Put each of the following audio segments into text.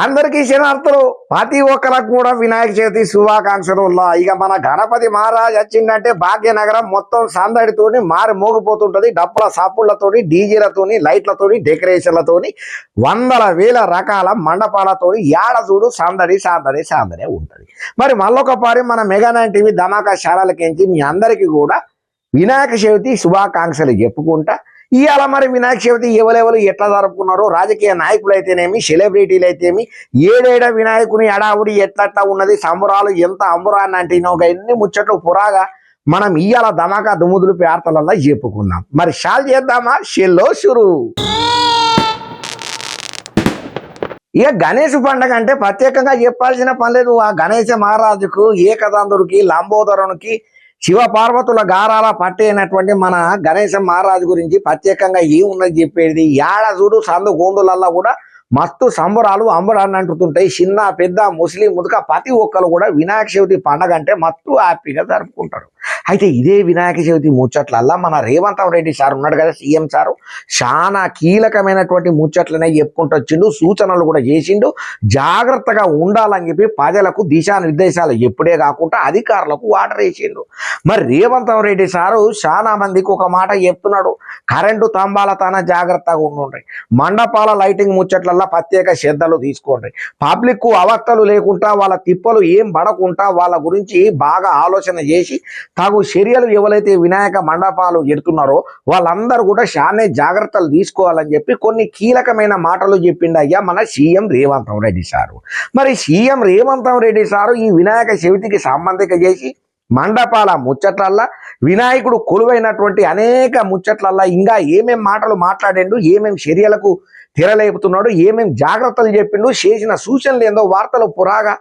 అందరికీ శనార్థులు ప్రతి ఒక్కరికి కూడా వినాయక చవితి శుభాకాంక్షలు. ఇక మన గణపతి మహారాజ్ వచ్చిందంటే భాగ్యనగరం మొత్తం సందడితోని మారి మోగిపోతుంటది. డప్పుల సాపుళ్లతోని, డీజేలతోని, లైట్లతోని, డెకరేషన్లతోని, వందల వేల రకాల మండపాలతోని ఏడ చూడు సందడి సందడి సందడే ఉంటది. మరి మళ్ళొకపారి మన మెగా 9 టీవీ ధమాకా ఛానల్కించి మీ అందరికీ కూడా వినాయక చవితి శుభాకాంక్షలు చెప్పుకుంటా ఇవాళ మరి వినాయక చవితి ఎవరెవరు ఎట్లా జరుపుకున్నారో, రాజకీయ నాయకులు అయితేనేమి, సెలబ్రిటీలు అయితేమి, ఏడేడ వినాయకుని ఎడావుడి ఎట్లట్లా ఉన్నది, సంబరాలు ఎంత అంబురాన్ని అంటే ఎన్ని ముచ్చట్లు పురాగా మనం ఇవాళ ధమాకా దుమ్ముదులు పేర్తలల్లో చెప్పుకుందాం. మరి షాల్ చేద్దామా? షెల్లో షురు. ఇక గణేష్ పండుగ అంటే ప్రత్యేకంగా చెప్పాల్సిన పని లేదు. ఆ గణేశ మహారాజుకు, ఏకదంతుడికి, లంబోదరునికి, శివ పార్వతుల గారాల పట్టేనటువంటి మన గణేశ మహారాజు గురించి ప్రత్యేకంగా ఏమున్నది చెప్పేది. ఏడ చూడు సందు గోందులల్లో కూడా మస్తు సంబరాలు అంబరాన్ని అంటుతుంటాయి. చిన్న పెద్ద ముస్లిం ముదుక ప్రతి ఒక్కరు కూడా వినాయక చవితి పండగ అంటే మస్తు హ్యాపీగా జరుపుకుంటారు. అయితే ఇదే వినాయక చవితి ముచ్చట్లల్లా మన రేవంత్ రెడ్డి సార్ ఉన్నాడు కదా, సీఎం సారు, చాలా కీలకమైనటువంటి ముచ్చట్లనే చెప్పుకుంటూ వచ్చిండు, సూచనలు కూడా చేసిండు. జాగ్రత్తగా ఉండాలని చెప్పి ప్రజలకు దిశానిర్దేశాలు ఎప్పుడే కాకుండా అధికారులకు వాటర్ వేసిండు. మరి రేవంత్ రెడ్డి సారు చాలా మందికి ఒక మాట చెప్తున్నాడు, కరెంటు స్తంభాల తన జాగ్రత్తగా ఉండండి, మండపాల లైటింగ్ ముచ్చట్లల్లా ప్రత్యేక శ్రద్ధలు తీసుకోండి, పబ్లిక్ అవస్థలు లేకుండా వాళ్ళ తిప్పలు ఏం పడకుండా వాళ్ళ గురించి బాగా ఆలోచన చేసి తగు చర్యలు ఎవరైతే వినాయక మండపాలు ఎడుతున్నారో వాళ్ళందరూ కూడా చాలా జాగ్రత్తలు తీసుకోవాలని చెప్పి కొన్ని కీలకమైన మాటలు చెప్పిండయ్యా మన సీఎం రేవంత్ రెడ్డి సారు. మరి సీఎం రేవంత్ రెడ్డి సారు ఈ వినాయక చవితికి సంబంధిక చేసి మండపాల ముచ్చట్లల్లా, వినాయకుడు కొలువైనటువంటి అనేక ముచ్చట్లల్లా ఇంకా ఏమేం మాటలు మాట్లాడిండు, ఏమేం చర్యలకు తెరలేపుతున్నాడు, ఏమేం జాగ్రత్తలు చెప్పిండు, చేసిన సూచనలు ఏందో వార్తలు పురాగా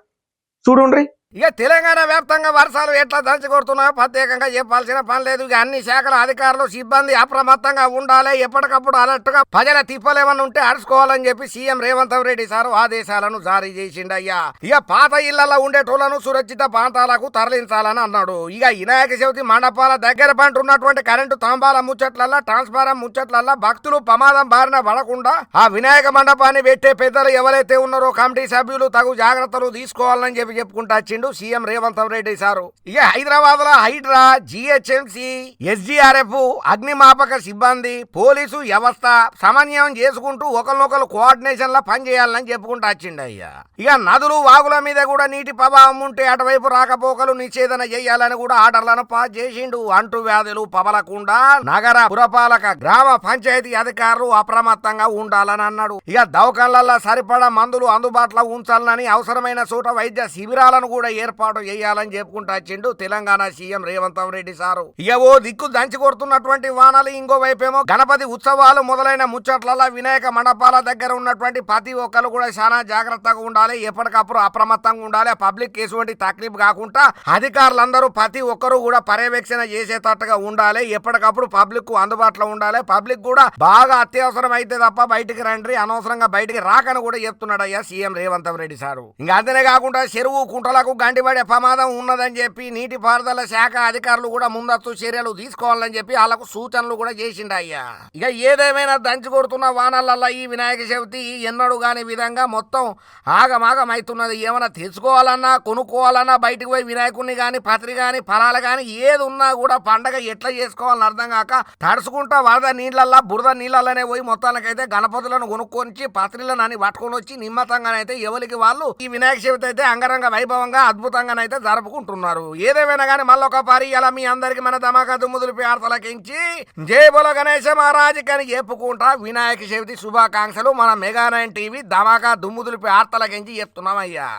చూడుండ్రి. ఇక తెలంగాణ వ్యాప్తంగా వర్షాలు ఎట్లా దంచి కొడుతున్నాయో ప్రత్యేకంగా చెప్పాల్సిన పని లేదు. ఇక అన్ని శాఖల అధికారులు సిబ్బంది అప్రమత్తంగా ఉండాలి, ఎప్పటికప్పుడు అలర్ట్గా ప్రజల తిప్పలేమన్నా ఉంటే అడుచుకోవాలని చెప్పి సీఎం రేవంత్ రెడ్డి సారు ఆదేశాలను జారీ చేసిండయ్యా. ఇక పాత ఇళ్లలో ఉండేటోళ్లను సురక్షిత ప్రాంతాలకు తరలించాలని అన్నాడు. ఇక వినాయక చవితి మండపాల దగ్గర పంటున్నటువంటి కరెంటు స్తంభాల ముచ్చట్లల్లా, ట్రాన్స్ఫారం ముచ్చట్లల్లా భక్తులు ప్రమాదం బారిన పడకుండా ఆ వినాయక మండపాన్ని పెట్టే పెద్దలు ఎవరైతే ఉన్నారో కమిటీ సభ్యులు తగు జాగ్రత్తలు తీసుకోవాలని చెప్పి చెప్పుకుంటా వచ్చిండు సీఎం రేవంత్ రెడ్డి సారు. ఇక హైదరాబాద్ లో హైడ్రా, జిహెచ్ఎంసి, ఎస్డిఆర్ఎఫ్, అగ్నిమాపక సిబ్బంది, పోలీసు వ్యవస్థ సమన్వయం చేసుకుంటూ ఒకరినొకరు కోఆర్డినేషన్ లా పనిచేయాలని చెప్పుకుంటూ వచ్చిండు అయ్యా. ఇక నదులు వాగుల మీద కూడా నీటి ప్రభావం ఉంటే అటువైపు రాకపోకలు నిషేధన చేయాలని కూడా ఆర్డర్లను పాస్ చేసిండు. అంటు వ్యాధులు పబలకుండా నగర పురపాలక, గ్రామ పంచాయతీ అధికారులు అప్రమత్తంగా ఉండాలని అన్నాడు. ఇక దవాఖాన్లలో సరిపడా మందులు అందుబాటులో ఉంచాలని, అవసరమైన చోట వైద్య శిబిరాలను కూడా ఏర్పాటు చేయాలని చెప్పుకుంటూ వచ్చిండు తెలంగాణ సీఎం రేవంత్ రెడ్డి సారు. ఇక ఓ దిక్కు దంచి కొడుతున్నటువంటి వానలు, ఇంకో వైపేమో గణపతి ఉత్సవాలు మొదలైన ముచ్చట్లలో వినాయక మండపాల దగ్గర ఉన్నటువంటి ప్రతి ఒక్కరు కూడా చాలా జాగ్రత్తగా ఉండాలి, ఎప్పటికప్పుడు అప్రమత్తంగా ఉండాలి. పబ్లిక్ ఎటువంటి తక్లీఫ్ కాకుండా అధికారులందరూ ప్రతి ఒక్కరు కూడా పర్యవేక్షణ చేసేటట్టుగా ఉండాలి, ఎప్పటికప్పుడు పబ్లిక్ అందుబాటులో ఉండాలి. పబ్లిక్ కూడా బాగా అత్యవసరం అయితే తప్ప బయటికి రండి, అనవసరంగా బయటికి రాకని కూడా చెప్తున్నాడు అయ్యా సీఎం రేవంత్ రెడ్డి సారు. ఇంకా అంతనే కాకుండా చెరువు కుంటలకు గండిపడే ప్రమాదం ఉన్నదని చెప్పి నీటిపారుదల శాఖ అధికారులు కూడా ముందస్తు చర్యలు తీసుకోవాలని చెప్పి వాళ్ళకు సూచనలు కూడా చేసిండు అయ్యా. ఇక ఏదేమైనా దంచి కొడుతున్న వానలల్లా ఈ వినాయక చవితి ఎన్నడూ కాని విధంగా మొత్తం ఆగమాగం అవుతున్నది. ఏమైనా తెచ్చుకోవాలన్నా, కొనుక్కోవాలన్నా, బయటకు పోయి వినాయకుడిని కానీ, పత్రి కానీ, ఫలాలు కానీ ఏది ఉన్నా కూడా పండగ ఎట్లా చేసుకోవాలని అర్థం కాక తడుచుకుంటా వరద నీళ్ళల్లా, బురద నీళ్ళల్లోనే పోయి మొత్తానికైతే గణపతులను కొనుక్కొని పత్రిలను అని పట్టుకొని వచ్చి నిమ్మతంగానైతే ఎవరికి వాళ్ళు ఈ వినాయక చవితి అయితే అంగరంగ వైభవంగా అద్భుతంగానైతే జరుపుకుంటున్నారు. ఏదేమైనా కానీ మళ్ళొకపారి ఇలా మీ అందరికి మన ధమాకా దుమ్ముదులు పేర్తలకించి జై బోలో గణేశ మహారాజ్ అని చెప్పుకుంటా వినాయక చవితి శుభాకాంక్షలు మన మెగా 9 టీవీ ధమాకా దుమ్ముదులు పేర్తలకించి చెప్తున్నామయ్యా.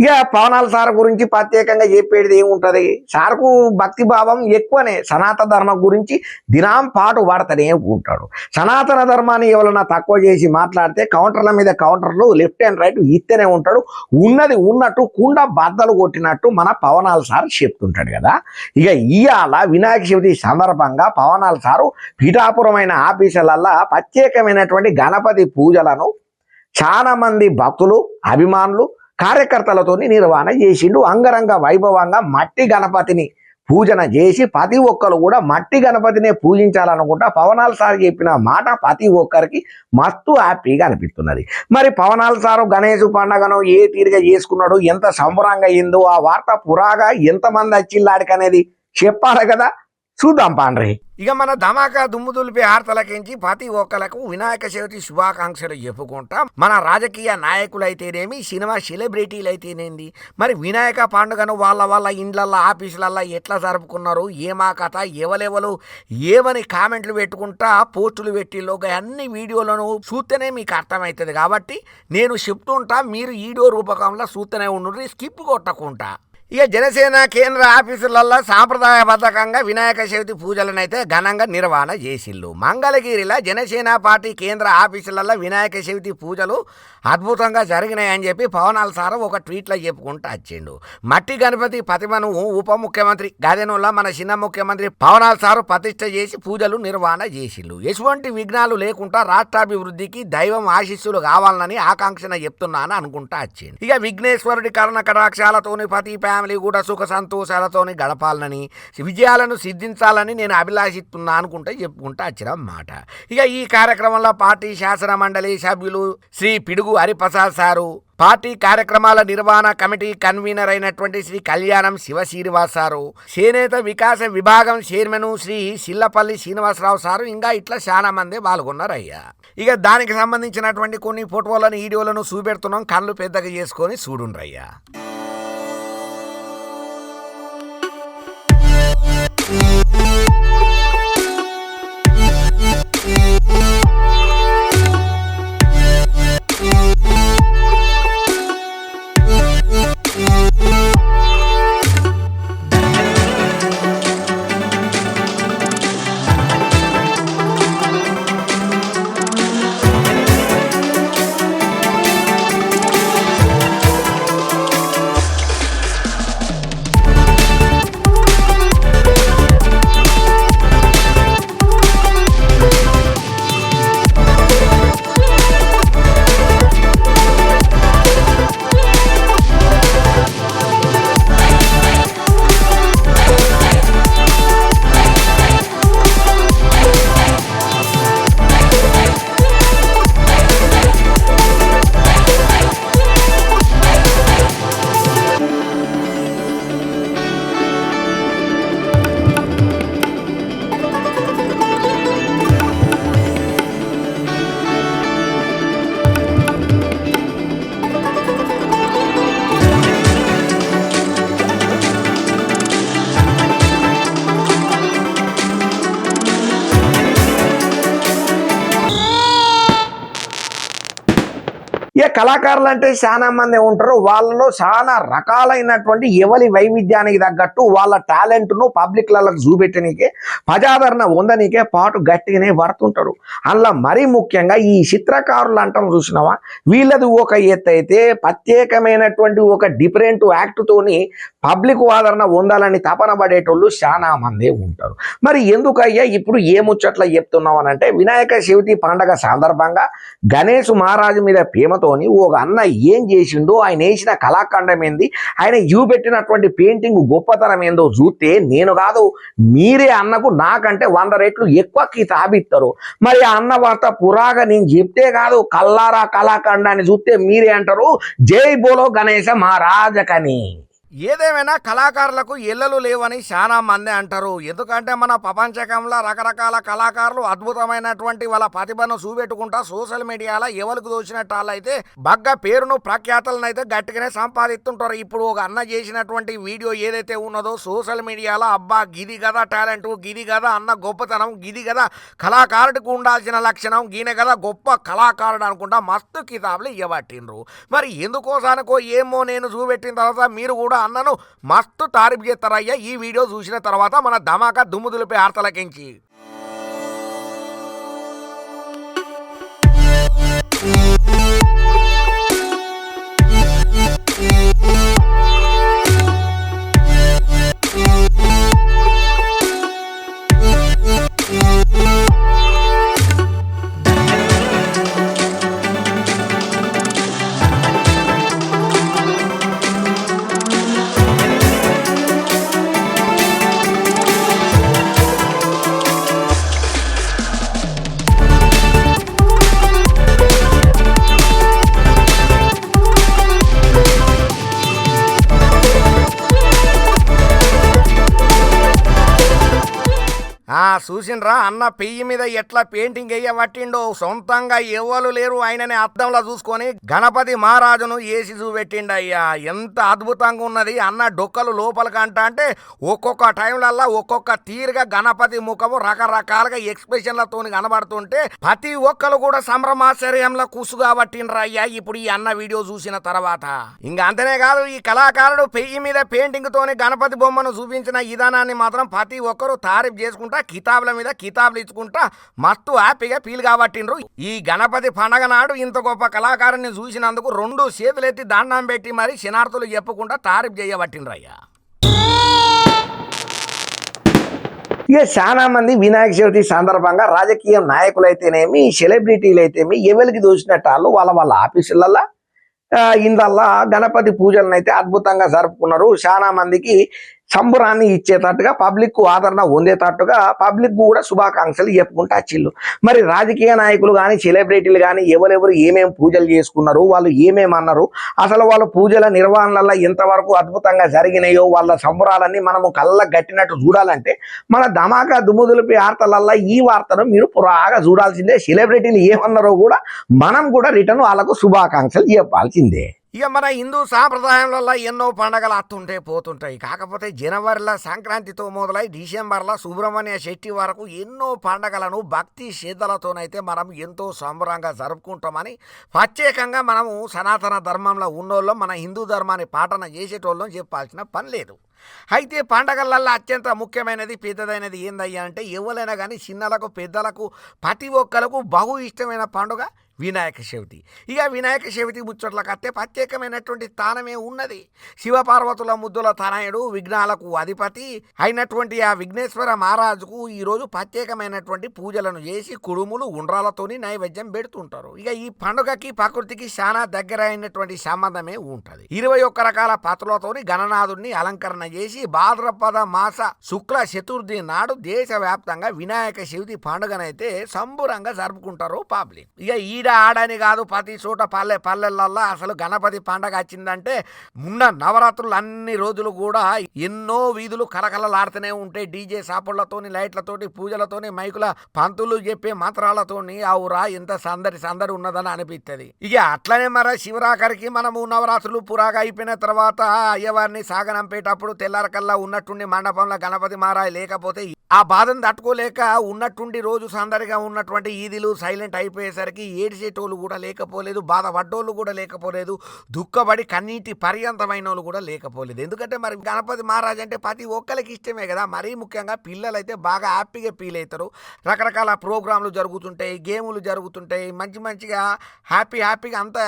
ఇక పవనాల సార్ గురించి ప్రత్యేకంగా చెప్పేది ఏముంటది, సార్కు భక్తి భావం ఎక్కువనే. సనాతన ధర్మం గురించి దినం పాటు వాడుతూనే ఉంటాడు. సనాతన ధర్మాన్ని ఎవరైనా తక్కువ చేసి మాట్లాడితే కౌంటర్ల మీద కౌంటర్లు లెఫ్ట్ అండ్ రైట్ ఇస్తూనే ఉంటాడు. ఉన్నది ఉన్నట్టు కుండ బద్దలు కొట్టినట్టు మన పవనాల సార్ చెప్తుంటాడు కదా. ఇక ఇవాళ వినాయక చవితి సందర్భంగా పవనాల సారు పీఠాపురమైన ఆఫీసులల్లా ప్రత్యేకమైనటువంటి గణపతి పూజలను చాలా మంది భక్తులు, అభిమానులు, కార్యకర్తలతో నిర్వహణ చేసిండు. అంగరంగ వైభవంగా మట్టి గణపతిని పూజన చేసి ప్రతి ఒక్కరు కూడా మట్టి గణపతినే పూజించాలనుకుంటా పవనాల్ సార్ చెప్పిన మాట ప్రతి ఒక్కరికి మస్తు హ్యాపీగా అనిపిస్తున్నది. మరి పవనాల్ సారు గణేష్ పండగను ఏ తీరుగా చేసుకున్నాడు, ఎంత సంబరంగా అయిందో, ఆ వార్త పురాగా ఎంతమంది వచ్చిల్లాడికి అనేది చెప్పాలి కదా. చూద్దాం పాండ్రి. ఇక మన ధమాకా దుమ్ము దులిపి ఆర్తలకించి ప్రతి ఒక్కలకు వినాయక చవితి శుభాకాంక్షలు చెప్పుకుంటా మన రాజకీయ నాయకులైతేనేమి, సినిమా సెలబ్రిటీలు అయితేనేంది, మరి వినాయక పండుగను వాళ్ళ ఇండ్లల్లో ఆఫీసులల్లో ఎట్లా జరుపుకున్నారు, ఏమా కథ, ఎవరెవరు ఏమని కామెంట్లు పెట్టుకుంటా పోస్టులు పెట్టిలో అన్ని వీడియోలను చూస్తేనే మీకు అర్థమవుతుంది. కాబట్టి నేను చెప్తుంటా, మీరు వీడియో రూపకంలో చూస్తూనే ఉండు, స్కిప్ కొట్టకుండా. ఇక జనసేన కేంద్ర ఆఫీసులలో సాంప్రదాయబద్ధంగా వినాయక చవితి పూజలనైతే ఘనంగా నిర్వహణ చేసిళ్ళు. మంగళగిరిలో జనసేన పార్టీ కేంద్ర ఆఫీసులలో వినాయక చవితి పూజలు అద్భుతంగా జరిగినాయని చెప్పి పవనాల్ సార్ ఒక ట్వీట్లో చెప్పుకుంటూ వచ్చిండు. మట్టి గణపతి ప్రతిమను ఉప ముఖ్యమంత్రి గదెనుల మన చిన్న ముఖ్యమంత్రి పవనాల్ సారు ప్రతిష్ఠ చేసి పూజలు నిర్వహణ చేసిళ్ళు. ఎటువంటి విఘ్నాలు లేకుండా రాష్ట్రాభివృద్ధికి దైవం ఆశీస్సులు కావాలని ఆకాంక్షణ చెప్తున్నాను అనుకుంటా వచ్చింది. ఇక విఘ్నేశ్వరుడి కరుణ కటాక్షాలతోని ప్రతి ఫ్యామిలీ కూడా సుఖ సంతోషాలతోని గడపాలని, విజయాలను సిద్ధించాలని నేను అభిలాషిస్తున్నా అనుకుంటే చెప్పుకుంటా వచ్చిన మాట. ఇక ఈ కార్యక్రమంలో పార్టీ శాసన మండలి సభ్యులు శ్రీ పిడుగు హరిప్రసాద్ సారు, పార్టీ కార్యక్రమాల నిర్వహణ కమిటీ కన్వీనర్ అయినటువంటి శ్రీ కళ్యాణం శివ శ్రీనివాస్ సారు, చేనేత వికాస విభాగం చైర్మన్ శ్రీ సిల్లపల్లి శ్రీనివాసరావు సారు, ఇంకా ఇట్లా చాలా మంది పాల్గొన్నారయ్యా. ఇక దానికి సంబంధించినటువంటి కొన్ని ఫోటోలను వీడియోలను చూపెడుతున్నాం, కళ్ళు పెద్దగా చేసుకొని చూడుండ్రయ్యా. ఇక కళాకారులు అంటే చాలా మంది ఉంటారు, వాళ్ళలో చాలా రకాలైనటువంటి ఎవరి వైవిధ్యానికి తగ్గట్టు వాళ్ళ టాలెంట్ను పబ్లిక్లలో చూపెట్టనీకే, ప్రజాదరణ పొందనీకే పాటు గట్టిగానే పడుతుంటారు. అందులో మరీ ముఖ్యంగా ఈ చిత్రకారులు అంటాం చూసినావా, వీళ్ళది ఒక ఎత్తు అయితే ప్రత్యేకమైనటువంటి ఒక డిఫరెంట్ యాక్ట్తోని పబ్లిక్ ఆదరణ పొందాలని తపన పడేటోళ్ళు చాలా మందే ఉంటారు. మరి ఎందుకయ్యా ఇప్పుడు ఏ ముచ్చట్లా చెప్తున్నావు అని అంటే, వినాయక చవితి పండగ సందర్భంగా గణేష్ మహారాజు మీద ప్రేమతోని ఒక అన్న ఏం చేసిండో, ఆయన వేసిన కళాఖండం ఏంది, ఆయన చూపెట్టినటువంటి పెయింటింగ్ గొప్పతనం ఏందో చూస్తే నేను కాదు మీరే అన్నకు నాకంటే 100 రెట్లు ఎక్కువ తాబిస్తారు. మరి ఆ అన్న వార్త పురాగా నేను చెప్తే కాదు, కల్లారా కళాఖండాన్ని చూస్తే మీరే అంటారు జై బోలో గణేశ మహారాజకని. ఏదేమైనా కళాకారులకు ఎల్లలు లేవని చాలా మంది అంటారు. ఎందుకంటే మన ప్రపంచకంలో రకరకాల కళాకారులు అద్భుతమైనటువంటి వాళ్ళ ప్రతిభను చూపెట్టుకుంటా సోషల్ మీడియాలో ఎవరికి దోచినట్టు వాళ్ళైతే బగ్గ పేరును ప్రఖ్యాతలను అయితే గట్టిగానే సంపాదిస్తుంటారు. ఇప్పుడు ఒక అన్న చేసినటువంటి వీడియో ఏదైతే ఉన్నదో సోషల్ మీడియాలో, అబ్బా గిది కదా టాలెంట్, గిది కదా అన్న గొప్పతనం, గిది కదా కళాకారుడికి ఉండాల్సిన లక్షణం, గీనే కదా గొప్ప కళాకారుడు అనుకుంటా మస్తు కితాబులు ఇవ్వబట్టిండ్రు. మరి ఎందుకోసానికో ఏమో నేను చూపెట్టిన తర్వాత మీరు కూడా అన్నను మస్తు తారీఫ్ చేస్తారయ్యా ఈ వీడియో చూసిన తర్వాత మన ధమాకా దుమ్ము దులిపే ఆర్తలకించి. చూసిండ్రా అన్న పెయ్యి మీద ఎట్లా పెయింటింగ్ వేయబట్టిండో, సొంతంగా ఎవ్వరు లేరు ఆయననే అద్దంలో చూసుకొని గణపతి మహారాజును వేసి చూపెట్టిండయ్యా. ఎంత అద్భుతంగా ఉన్నది అన్న డొక్కలు లోపలికంట అంటే ఒక్కొక్క టైంలల్లా ఒక్కొక్క తీరుగా గణపతి ముఖము రకరకాలుగా ఎక్స్ప్రెషన్లతో కనబడుతుంటే ప్రతి ఒక్కరు కూడా సంభ్రమాశ్చర్యంలో కుసుగా పట్టిండ్రా అయ్యా ఇప్పుడు ఈ అన్న వీడియో చూసిన తర్వాత. ఇంకా అంతనే కాదు, ఈ కళాకారుడు పెయ్యి మీద పెయింటింగ్ తోని గణపతి బొమ్మను చూపించిన విధానాన్ని మాత్రం ప్రతి ఒక్కరు తారీఫ్ చేసుకుంటా, కితాబుల మీద కితాబులు ఇచ్చుకుంటా మస్తు హ్యాపీగా ఫీల్ కాబట్టిండ్రు. ఈ గణపతి పండగ నాడు ఇంత గొప్ప కళాకారుని చూసినందుకు 2 చేతులెత్తి దండం పెట్టి మరి శనార్థులు చెప్పుకుంటా తారీఫ్ చేయబట్టిండ్రు అయ్యా. ఇక చాలా మంది వినాయక చవితి సందర్భంగా రాజకీయ నాయకులైతేనేమి, సెలబ్రిటీలు అయితేమి ఎవరికి దోచినట్టు వాళ్ళు వాళ్ళ ఆఫీసులల్లో ఇందల్లా గణపతి పూజలను అయితే అద్భుతంగా జరుపుకున్నారు. చాలా మందికి సంబరాన్ని ఇచ్చేటట్టుగా, పబ్లిక్ ఆదరణ పొందేటట్టుగా పబ్లిక్ కూడా శుభాకాంక్షలు చెప్పుకుంటూ వచ్చిళ్ళు. మరి రాజకీయ నాయకులు కానీ, సెలబ్రిటీలు కానీ ఎవరెవరు ఏమేమి పూజలు చేసుకున్నారు, వాళ్ళు ఏమేమి అన్నారు, అసలు వాళ్ళ పూజల నిర్వహణలలో ఎంతవరకు అద్భుతంగా జరిగినాయో వాళ్ళ సంబరాలన్నీ మనము కళ్ళ గట్టినట్టు చూడాలంటే మన ధమాకా దుమ్ముదులిపి వార్తలల్లో ఈ వార్తను మీరు పురాగా చూడాల్సిందే. సెలబ్రిటీలు ఏమన్నారో కూడా మనం కూడా రిటర్న్ వాళ్ళకు శుభాకాంక్షలు చెప్పాల్సిందే. ఇక మన హిందూ సాంప్రదాయంలో ఎన్నో పండగలు అత్తుంటే పోతుంటాయి. కాకపోతే జనవరిలో సంక్రాంతితో మొదలై డిసెంబర్లో సుబ్రహ్మణ్య శెట్టి వరకు ఎన్నో పండగలను భక్తి శ్రద్ధలతోనైతే మనం ఎంతో సంబరంగా జరుపుకుంటామని ప్రత్యేకంగా మనము సనాతన ధర్మంలో ఉన్నోళ్ళం, మన హిందూ ధర్మాన్ని పాటన చేసేటోళ్ళం చెప్పాల్సిన పని లేదు. అయితే పండగలల్లో అత్యంత ముఖ్యమైనది పెద్దదైనది ఏందయ్యా అంటే ఎవరైనా కానీ చిన్నలకు పెద్దలకు ప్రతి ఒక్కరికి బహు ఇష్టమైన పండుగ వినాయక చవితి. ఇక వినాయక చవితి ముచ్చట్లకు అత్తే ప్రత్యేకమైనటువంటి స్థానమే ఉన్నది. శివపార్వతుల ముద్దుల తనయుడు, విఘ్నాలకు అధిపతి అయినటువంటి ఆ విఘ్నేశ్వర మహారాజుకు ఈరోజు ప్రత్యేకమైనటువంటి పూజలను చేసి కుడుములు ఉండ్రాలతోని నైవేద్యం పెడుతుంటారు. ఇక ఈ పండుగకి ప్రకృతికి చాలా దగ్గర అయినటువంటి సంబంధమే ఉంటుంది. 21 రకాల పత్రులతోని గణనాథుడిని అలంకరణ చేసి భాద్రపద మాస శుక్ల చతుర్థి నాడు దేశవ్యాప్తంగా వినాయక చవితి పండుగనైతే సంబురంగా జరుపుకుంటారు పబ్లిక్. ఇక ఆడని కాదు, ప్రతి చోట పల్లెల్లో అసలు గణపతి పండగ వచ్చిందంటే ఉన్న నవరాత్రులు అన్ని రోజులు కూడా ఎన్నో వీధులు కలకలలాడుతూనే ఉంటాయి. డీజే సాపుళ్లతోని, లైట్లతోటి, పూజలతోని, మైకుల పంతులు చెప్పే మంత్రాలతోని ఆవురా ఎంత సందడి ఉన్నదని అనిపిస్తుంది. ఇక అట్లనే మరి శివరాఖరికి మనము నవరాత్రులు పురాగా అయిపోయిన తర్వాత అయ్యవారిని సాగనంపేటప్పుడు తెల్లారకల్లా ఉన్నట్టుండి మండపంలో గణపతి మహారాజ్ లేకపోతే ఆ బాధను తట్టుకోలేక ఉన్నట్టుండి రోజు సందడిగా ఉన్నటువంటి ఈదిలు సైలెంట్ అయిపోయేసరికి ఏడిసేటోళ్ళు కూడా లేకపోలేదు, బాధపడ్డోళ్ళు కూడా లేకపోలేదు, దుఃఖపడి కన్నీటి పర్యంతమైన వాళ్ళు కూడా లేకపోలేదు. ఎందుకంటే మరి గణపతి మహారాజ్ అంటే ప్రతి ఒక్కరికి ఇష్టమే కదా. మరీ ముఖ్యంగా పిల్లలు అయితే బాగా హ్యాపీగా ఫీల్ అవుతారు. రకరకాల ప్రోగ్రాంలు జరుగుతుంటాయి, గేములు జరుగుతుంటాయి, మంచిగా హ్యాపీగా అంతా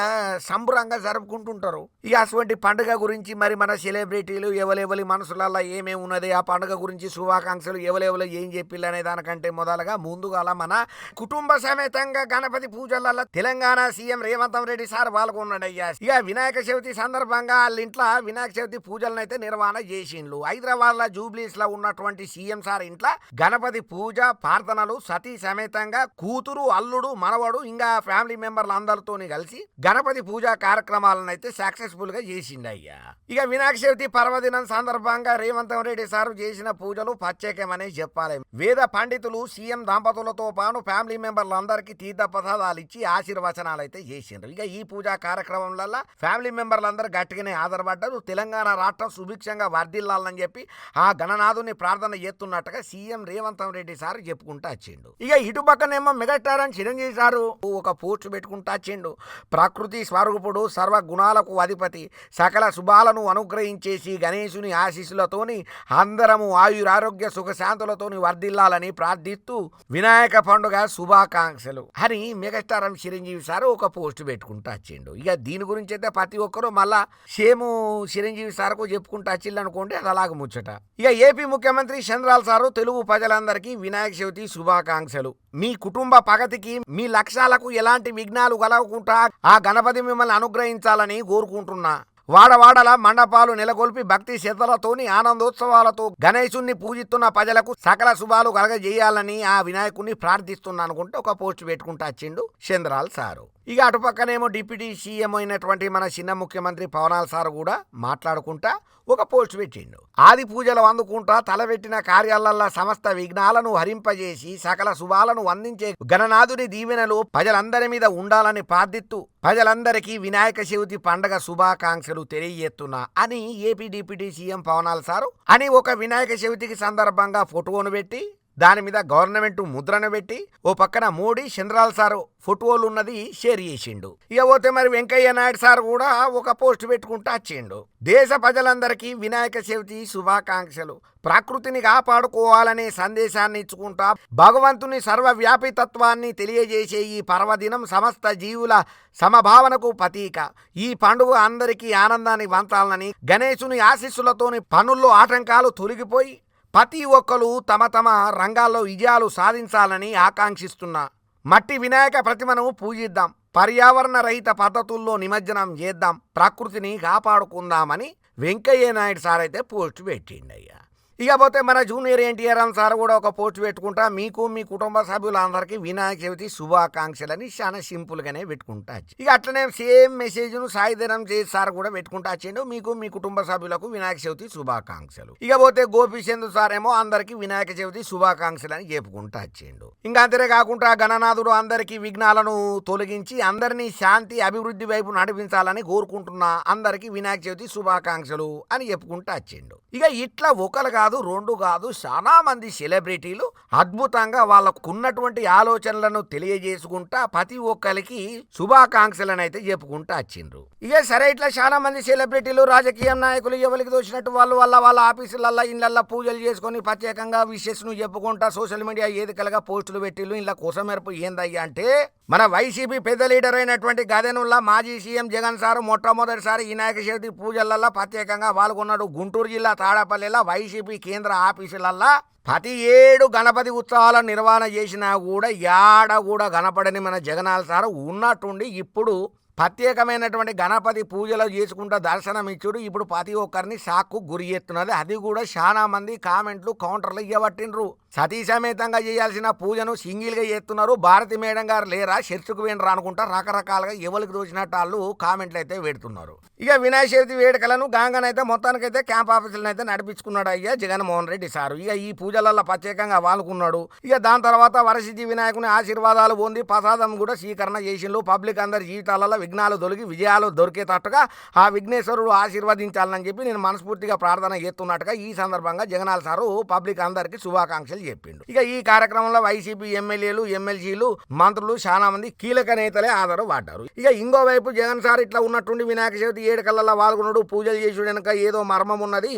సంబరంగా జరుపుకుంటుంటారు. ఇక అటువంటి పండుగ గురించి మరి మన సెలబ్రిటీలు ఎవరెవరి మనసులలో ఏమేమి ఉన్నది, ఆ పండుగ గురించి శుభాకాంక్షలు ఎవరెవరు ఏం చెప్పిల్లు అనే దానికంటే మొదలుగా ముందుగా మన కుటుంబ సమేతంగా గణపతి పూజలలో తెలంగాణ సీఎం రేవంత్ రెడ్డి సార్ పాల్గొన్నాడయ్యా. ఇక వినాయక చవితి సందర్భంగా వాళ్ళ ఇంట్లో వినాయక చవితి పూజలను అయితే నిర్వహణ చేసిండ్రు. హైదరాబాద్ లో జూబ్లీస్ లో ఉన్నటువంటి సీఎం సార్ ఇంట్లో గణపతి పూజ ప్రార్థనలు సతీ సమేతంగా కూతురు, అల్లుడు, మనవడు ఇంకా ఫ్యామిలీ మెంబర్లు అందరితో కలిసి గణపతి పూజా కార్యక్రమాలను అయితే సక్సెస్ఫుల్ గా చేసిండయ్యా. ఇక వినాయక చవితి పర్వదినం సందర్భంగా రేవంత్ రెడ్డి సార్ చేసిన పూజలు ప్రత్యేకమనే చెప్పాలి. వేద పండితులు సీఎం దంపతులతో పాటు ఫ్యామిలీ మెంబర్లు అందరికీ తీర్థ ప్రసాదాలు ఇచ్చి ఆశీర్వచనాలు అయితే చేసిండ్రు. ఇక ఈ పూజా కార్యక్రమంలో ఫ్యామిలీ మెంబర్లు అందరూ గట్టిగానే ఆధారపడ్డారు. తెలంగాణ రాష్ట్రం సుభిక్షంగా వర్ధిల్లాలని చెప్పి ఆ గణనాథుని ప్రార్థన చేస్తున్నట్టుగా సీఎం రేవంత్ రెడ్డి సార్ చెప్పుకుంటూ వచ్చిండు. ఇక ఇటు పక్కనేమో మెగాస్టార్ అని చిరంజీవి సారు ఒక పోస్ట్ పెట్టుకుంటూ వచ్చిండు. ప్రకృతి స్వరూపుడు, సర్వ గుణాలకు అధిపతి, సకల శుభాలను అనుగ్రహించేసి గణేశుని ఆశీస్సులతోని అందరము ఆయురారోగ్య సుఖశాంతులతోని వర్ధిల్లాలని ప్రార్థిస్తూ వినాయక పండుగ శుభాకాంక్షలు అని మెగాస్టార్ చిరంజీవి సార్ ఒక పోస్ట్ పెట్టుకుంటూ వచ్చిండు. ఇక దీని గురించి అయితే ప్రతి ఒక్కరు మళ్ళా సేము చిరంజీవి సార్కు చెప్పుకుంటూ వచ్చిల్లు అనుకోండి, అది అలాగ ముచ్చట. ఇక ఏపీ ముఖ్యమంత్రి చంద్రాల సారు తెలుగు ప్రజలందరికీ వినాయక చవితి శుభాకాంక్షలు. మీ కుటుంబ ప్రగతికి, మీ లక్ష్యాలకు ఎలాంటి విఘ్నాలు కలగకుండా ఆ గణపతి మిమ్మల్ని అనుగ్రహించాలని కోరుకుంటున్నా. వాడవాడల మండపాలు నెలకొల్పి భక్తి శ్రద్ధలతోని ఆనందోత్సవాలతో గణేశుణ్ణి పూజిస్తున్న ప్రజలకు సకల శుభాలు కలగజేయాలని ఆ వినాయకుడిని ప్రార్థిస్తున్నా అనుకుంటే ఒక పోస్ట్ పెట్టుకుంటూ వచ్చిండు చంద్రాల్ సారు. ఇక అటుపక్కనేమో డిప్యూటీ సీఎం అయినటువంటి మన చిన్న ముఖ్యమంత్రి పవనాల్ సార్ కూడా మాట్లాడుకుంటా ఒక పోస్ట్ పెట్టిండు. ఆది పూజలు అందుకుంటా తలబెట్టిన కార్యాలల్లో సమస్త విఘ్నాలను హరింపజేసి సకల శుభాలను అందించే గణనాథుని దీవెనలు ప్రజలందరి మీద ఉండాలని ప్రార్థిస్తూ ప్రజలందరికీ వినాయక చవితి పండగ శుభాకాంక్షలు తెలియజేస్తున్నా అని ఏపీ డిప్యూటీ సీఎం పవనాల్ సారు అని ఒక వినాయక చవితికి సందర్భంగా ఫోటోను పెట్టి దాని మీద గవర్నమెంట్ ముద్రను పెట్టి ఓ పక్కన మోడీ చంద్రాల్ సారు ఫోటోలు ఉన్నది షేర్ చేసిండు. ఇక పోతే మరి వెంకయ్య నాయుడు సార్ కూడా ఒక పోస్ట్ పెట్టుకుంటూ వచ్చిండు. దేశ ప్రజలందరికీ వినాయక చవితి శుభాకాంక్షలు. ప్రకృతిని కాపాడుకోవాలనే సందేశాన్ని ఇచ్చుకుంటా భగవంతుని సర్వవ్యాపితత్వాన్ని తెలియజేసే ఈ పర్వదినం సమస్త జీవుల సమభావనకు ప్రతీక. ఈ పండుగ అందరికీ ఆనందాన్ని పంచాలని గణేశుని ఆశీస్సులతోని పనుల్లో ఆటంకాలు తొలగిపోయి ప్రతి ఒక్కరు తమ తమ రంగాల్లో విజయాలు సాధించాలని ఆకాంక్షిస్తున్నా. మట్టి వినాయక ప్రతిమను పూజిద్దాం, పర్యావరణ రహిత పద్ధతుల్లో నిమజ్జనం చేద్దాం, ప్రకృతిని కాపాడుకుందామని వెంకయ్య నాయుడు సార్ అయితే పోస్ట్ పెట్టిండయ్యా. ఇకపోతే మన జూనియర్ ఎన్టీఆర్ సార్ కూడా ఒక పోస్ట్ పెట్టుకుంటా మీకు మీ కుటుంబ సభ్యులందరికీ వినాయక చవితి శుభాకాంక్షలని చాలా సింపుల్గానే పెట్టుకుంటా. ఇక అట్లనే సేమ్ మెసేజ్ను సాయిధరం చేసి సార్ కూడా పెట్టుకుంటా వచ్చిండు, మీకు మీ కుటుంబ సభ్యులకు వినాయక చవితి శుభాకాంక్షలు. ఇకపోతే గోపీచంద్ సార్ ఏమో అందరికీ వినాయక చవితి శుభాకాంక్షలు అని చెప్పుకుంటా వచ్చిండు. ఇంకా అంతే కాకుండా గణనాథుడు అందరికీ విఘ్నాలను తొలగించి అందరినీ శాంతి అభివృద్ధి వైపు నడిపించాలని కోరుకుంటున్నా, అందరికీ వినాయక చవితి శుభాకాంక్షలు అని చెప్పుకుంటా వచ్చిండు. ఇక ఇట్లా ఒకరు కాదు రెండు కాదు చాలా మంది సెలబ్రిటీలు అద్భుతంగా వాళ్ళకున్నటువంటి ఆలోచనలను తెలియజేసుకుంటా ప్రతి ఒక్కరికి శుభాకాంక్షలను అయితే చెప్పుకుంటా వచ్చిండ్రు. ఇక సరే ఇట్లా చాలా మంది సెలబ్రిటీలు రాజకీయ నాయకులు ఎవరికి తోచినట్టు వాళ్ళ ఆఫీసులల్లో ఇళ్ళల్లో పూజలు చేసుకొని ప్రత్యేకంగా విషెస్ ను చెప్పుకుంటా సోషల్ మీడియా వేదికలుగా పోస్టులు పెట్టిళ్ళు. ఇలా కోసమెరుపు ఏందయ్యా అంటే మన వైసీపీ పెద్ద లీడర్ అయినటువంటి గదెనుల్లా మాజీ సీఎం జగన్ సారు మొట్టమొదటిసారి వినాయక చవితి పూజలల్లో ప్రత్యేకంగా పాల్గొన్నాడు. గుంటూరు జిల్లా తాడపల్లిలో వైసీపీ కేంద్ర ఆఫీసులల్లో ప్రతి ఏడు గణపతి ఉత్సవాల నిర్వహణ చేసినా కూడా యాడ కూడా గణపడని మన జగనాల్ సారు ఉన్నట్టుండి ఇప్పుడు ప్రత్యేకమైనటువంటి గణపతి పూజలు చేసుకుంటూ దర్శనం ఇచ్చుడు ఇప్పుడు ప్రతి ఒక్కరిని షాక్కు గురి చేస్తున్నది. అది కూడా చాలా మంది కామెంట్లు కౌంటర్లు ఇవ్వబట్టిండ్రు. సతీ సమేతంగా చేయాల్సిన పూజను సింగిల్గా చేస్తున్నారు. భారతి మేడం గారు లేరా చర్చకు వేండ్రా అనుకుంటా రకరకాలుగా ఎవరికి దోచినట్టు వాళ్ళు కామెంట్లు అయితే పెడుతున్నారు. ఇక వినాయక చవితి వేడుకలను గాంగనైతే మొత్తానికైతే క్యాంప్ ఆఫీసులను అయితే నడిపించుకున్నాడు అయ్యా జగన్మోహన్ రెడ్డి సారు. ఇక ఈ పూజలలో ప్రత్యేకంగా వాలుకున్నాడు. ఇక దాని తర్వాత వరసిద్ధి వినాయకుని ఆశీర్వాదాలు పొంది ప్రసాదం కూడా స్వీకరణ చేసిండు. పబ్లిక్ అందరి జీవితాలలో విఘ్నాలు తొలగి విజయాలు దొరికేటట్టుగా ఆ విఘ్నేశ్వరుడు ఆశీర్వదించాలని చెప్పి నేను మనస్ఫూర్తిగా ప్రార్థన చేస్తున్నట్టుగా ఈ సందర్భంగా జగనాల్ సారు పబ్లిక్ అందరికీ శుభాకాంక్షలు చెప్పిండు. ఇక ఈ కార్యక్రమంలో వైసీపీ ఎమ్మెల్యేలు ఎమ్మెల్సీలు మంత్రులు చాలా మంది కీలక నేతలే ఆధారపడ్డారు. ఇక ఇంకోవైపు జగన్ సార్ ఇట్లా ఉన్నట్టుండి వినాయక చవితి ఏడుకల్లా పాల్గొనడు పూజలు చేసుడు వెనుక ఏదో మర్మం ఉన్నది.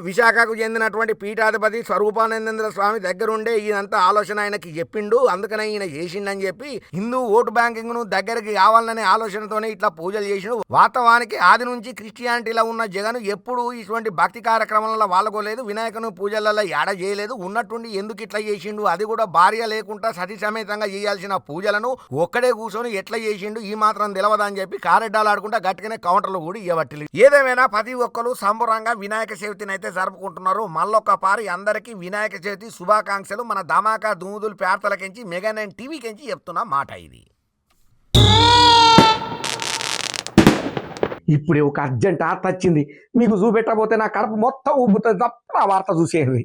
విశాఖకు చెందినటువంటి పీఠాధిపతి స్వరూపానందేంద్ర స్వామి దగ్గరుండే ఈయనంతా ఆలోచన ఆయనకి చెప్పిండు, అందుకనే ఈయన చేసిండని చెప్పి హిందూ ఓటు బ్యాంకింగ్ ను దగ్గరికి కావాలనే ఆలోచనతోనే ఇట్లా పూజలు చేసిండు. వాస్తవానికి ఆది నుంచి క్రిస్టియానిటీలో ఉన్న జగన్ ఎప్పుడు ఇటువంటి భక్తి కార్యక్రమాలలో పాల్గొలేదు, వినాయకుని పూజలలో యాడ చేయలేదు. ఉన్నట్టుండి ఎందుకు ఇట్లా చేసిండు, అది కూడా భార్య లేకుండా సతీ సమేతంగా చేయాల్సిన పూజలను ఒక్కడే కూర్చొని ఎట్లా చేసిండు ఈ మాత్రం తెలవదని చెప్పి కారెడ్డాలు ఆడుకుంటా గట్టిగానే కౌంటర్లు కూడా ఇవ్వట్లేదు. ఏదేమైనా ప్రతి ఒక్కరు సంబరంగా వినాయక చవితిని అయితే జరుపుకుంటున్నారు. మళ్ళొక్క పారి అందరికీ వినాయక చవితి శుభాకాంక్షలు. మన ధమాకా దూదులు పేర్తలకించి మెగా 9 టీవీకించి చెప్తున్న మాట ఇది. ఇప్పుడే ఒక అర్జెంట్ వార్త వచ్చింది, మీకు చూపెట్టబోతే నా కడుపు మొత్తం ఉబ్బుతుంది. తప్ప ఆ వార్త చూసేది.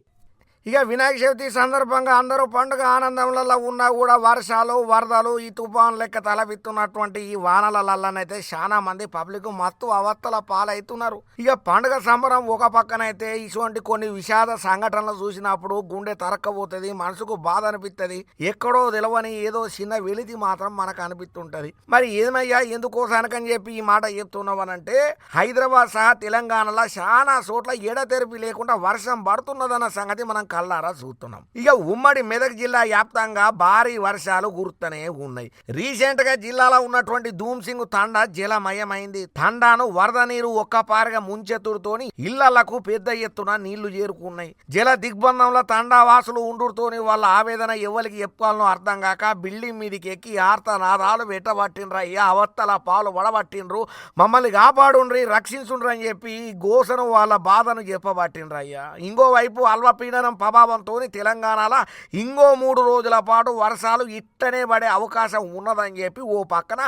ఇక వినాయక చవితి సందర్భంగా అందరూ పండుగ ఆనందంలో ఉన్నా కూడా వర్షాలు వరదలు ఈ తుఫాన్ లెక్క తలబెత్తున్నటువంటి ఈ వానలల్లనైతే చాలా మంది పబ్లిక్ మత్తు అవస్థల పాలవుతున్నారు. ఇక పండుగ సంబరం ఒక పక్కనైతే ఇటువంటి కొన్ని విషాద సంఘటనలు చూసినప్పుడు గుండె తరక్కపోతుంది, మనసుకు బాధ అనిపిస్తుంది. ఎక్కడో తెలవని ఏదో చిన్న వెలితి మాత్రం మనకు అనిపిస్తుంటది. మరి ఏమయ్యా ఎందుకోసానికని చెప్పి ఈ మాట చెప్తున్నామనంటే హైదరాబాద్ సహా తెలంగాణలో చాలా చోట్ల ఎడతెరిపి లేకుండా వర్షం పడుతున్నదన్న సంగతి మనం కల్లారా చూస్తున్నాం. ఇక ఉమ్మడి మెదక్ జిల్లా వ్యాప్తంగా భారీ వర్షాలు కురుస్తూనే ఉన్నాయి. రీసెంట్ గా జిల్లాలో ఉన్నటువంటి ధూమ్సింగ్ తండా జలమయమైంది. తండాను వరద నీరు ఒక్కపారిగా ముంచెత్తుడుతోని ఇళ్లకు పెద్ద ఎత్తున నీళ్లు చేరుకున్నాయి. జల దిగ్బంధంలో తండా వాసులు ఉండుతోని వాళ్ళ ఆవేదన ఎవరికి చెప్పుకోవాలనో అర్థం కాక బిల్డింగ్ మీదకి ఎక్కి ఆర్తనాదాలు పెట్టబట్టిండ్రు. అయ్యా అవస్థల పాలు వడబట్టిండ్రు, మమ్మల్ని కాపాడుండ్రి రక్షించుండ్రు అని చెప్పి గోసను వాళ్ళ బాధను చెప్పబట్టిండ్రు. అయ్యా ఇంకోవైపు అల్పపీడనం ప్రభావంతో తెలంగాణలో ఇంకో 3 రోజుల పాటు వర్షాలు ఇట్టనే పడే అవకాశం ఉన్నదని చెప్పి ఓ పక్కన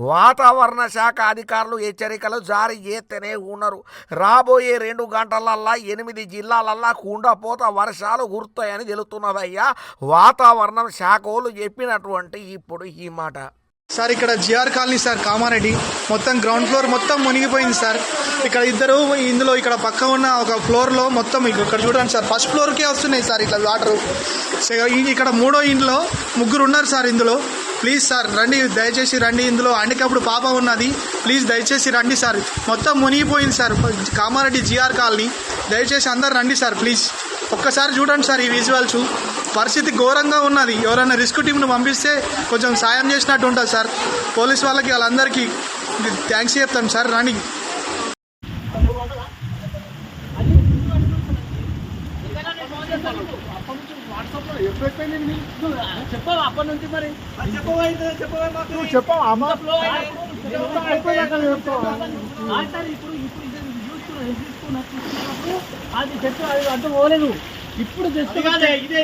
వాతావరణ శాఖ అధికారులు హెచ్చరికలు జారీ చేస్తూనే ఉన్నారు. రాబోయే 2 గంటలల్లా 8 జిల్లాలల్లా కుండపోత వర్షాలు కురుతాయని తెలుస్తున్నదయ్యా వాతావరణం శాఖలు చెప్పినటువంటి ఇప్పుడు ఈ మాట. సార్ ఇక్కడ జిఆర్ కాలనీ సార్ కామారెడ్డి మొత్తం గ్రౌండ్ ఫ్లోర్ మొత్తం మునిగిపోయింది సార్. ఇక్కడ ఇద్దరు ఇందులో ఇక్కడ పక్క ఉన్న ఒక ఫ్లోర్లో మొత్తం ఇక్కడ చూడండి సార్, ఫస్ట్ ఫ్లోర్కే వస్తున్నాయి సార్ ఇట్లా వాటర్. ఇక్కడ 3వ ఇంట్లో 3 ఉన్నారు సార్ ఇందులో. ప్లీజ్ సార్ రండి, దయచేసి రండి. ఇందులో హ్యాండిక్యాప్డ్ పాప ఉన్నది, ప్లీజ్ దయచేసి రండి సార్. మొత్తం మునిగిపోయింది సార్ కామారెడ్డి జిఆర్ కాలనీ. దయచేసి అందరు రండి సార్ ప్లీజ్. ఒక్కసారి చూడండి సార్ ఈ విజువల్స్, పరిస్థితి ఘోరంగా ఉన్నది. ఎవరైనా రిస్క్ టీంను పంపిస్తే కొంచెం సాయం చేసినట్టు ఉంటుంది సార్. పోలీస్ వాళ్ళకి వాళ్ళందరికీ థ్యాంక్స్ చెప్తాం సార్. రండి. అది చెప్పు, అది అడ్డు పోలేదు. ఇప్పుడు ఇదే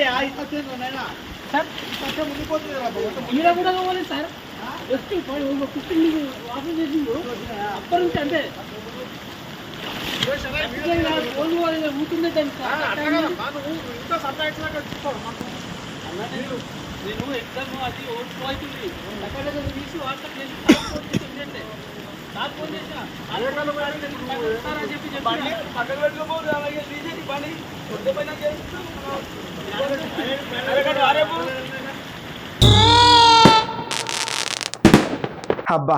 ఈడ కూడా పోలేదు సార్. జస్ట్ 15 వాకింగ్ చేసిండు అప్పటి నుంచి. అంటే ఊతుండే నేను ఎగ్జామ్ అది ఓట్లు అవుతుంది అక్కడ తీసి వాట్సాప్ చేసి ఫోన్ చేసిన చెప్పి అబ్బా,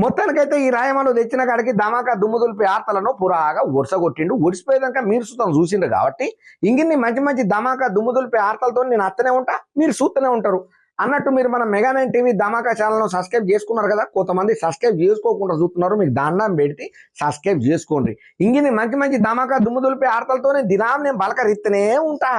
మొత్తానికైతే ఈ రాయమాలు తెచ్చిన కాడికి ధమాకా దుమ్ము దులిపి ఆర్తలను పురాగా ఒడిసగొట్టిండు. ఒడిసిపోయేదాకా మీరు సుతం చూసిండ్రు కాబట్టి ఇంగిన్ని మంచి మంచి ధమాకా దుమ్ము దులిపి ఆర్తలతో నేను అత్తనే ఉంటా, మీరు చూస్తూనే ఉంటారు అన్నట్టు. మీరు మన మెగా9 టీవీ ధమాకా ఛానల్ను సబ్స్క్రైబ్ చేసుకున్నారు కదా, కొంతమంది సబ్స్క్రైబ్ చేసుకోకుండా చూస్తున్నారు. మీకు దండం పెడితే సబ్స్క్రైబ్ చేసుకోండి. ఇంగిన్ని మంచి మంచి ధమాకా దుమ్ము దులిపి ఆర్తలతోనే దినాం నేను బలకరిస్తూనే ఉంటా.